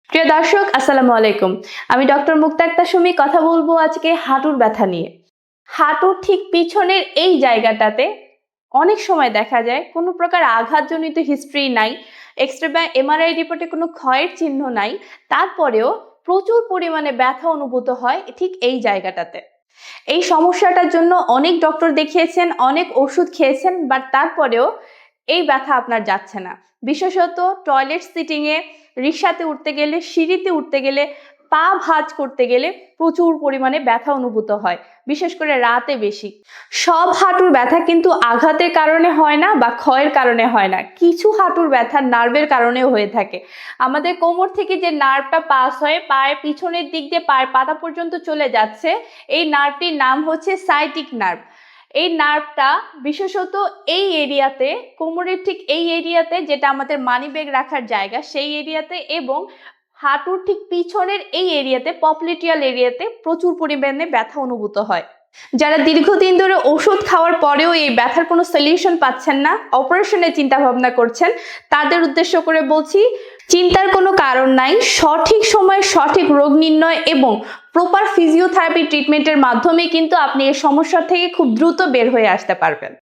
প্রিয় দর্শক, আসসালামু আলাইকুম। আমি ডক্টর মুক্তা আক্তার সুমি কথা বলবো আজকে হাঁটুর ব্যথা নিয়ে। হাঁটুর ঠিক পিছনের এই জায়গাটাতে অনেক সময় দেখা যায় কোনো প্রকার আঘাতজনিত হিস্ট্রি নাই, এক্সরে বা এমআরআই রিপোর্টে কোনো ক্ষয়ের চিহ্ন নাই, তারপরেও প্রচুর পরিমাণে ব্যথা অনুভূত হয় ঠিক এই জায়গাটাতে। এই সমস্যাটার জন্য অনেক ডক্টর দেখিয়েছেন, অনেক ওষুধ খেয়েছেন, বাট তারপরেও এই ব্যথা আপনার যাচ্ছে না। বিশেষত টয়লেট সিটিংয়ে, রিক্সাতে উঠতে গেলে, সিঁড়িতে উঠতে গেলে, পা ভাঁজ করতে গেলে প্রচুর পরিমাণে ব্যথা অনুভূত হয়, বিশেষ করে রাতে বেশি। সব হাঁটুর ব্যথা কিন্তু আঘাতের কারণে হয় না বা ক্ষয়ের কারণে হয় না। কিছু হাঁটুর ব্যথা নার্ভের কারণেও হয়ে থাকে। আমাদের কোমর থেকে যে নার্ভটা পাস হয়ে পায়ের পিছনের দিক দিয়ে পায়ের পাতা পর্যন্ত চলে যাচ্ছে, এই নার্ভটির নাম হচ্ছে সাইটিক নার্ভ। এই নার্ভটা বিশেষত এই এরিয়াতে, কোমরের ঠিক এই এরিয়াতে, যেটা আমাদের মানি ব্যাগ রাখার জায়গা, সেই এরিয়াতে এবং হাঁটুর ঠিক পিছনের এই এরিয়াতে, পপলিটিয়াল এরিয়াতে প্রচুর পরিমাণে ব্যথা অনুভূত হয়। যারা দীর্ঘদিন ধরে ওষুধ খাওয়ার পরেও এই ব্যথার কোনো সলিউশন পাচ্ছেন না, অপারেশনের চিন্তা ভাবনা করছেন, তাদের উদ্দেশ্য করে বলছি, চিন্তার কোনো কারণ নাই। সঠিক সময়ে সঠিক রোগ নির্ণয় এবং প্রপার ফিজিওথেরাপি ট্রিটমেন্টের মাধ্যমে কিন্তু আপনি এই সমস্যা থেকে খুব দ্রুত বের হয়ে আসতে পারবেন।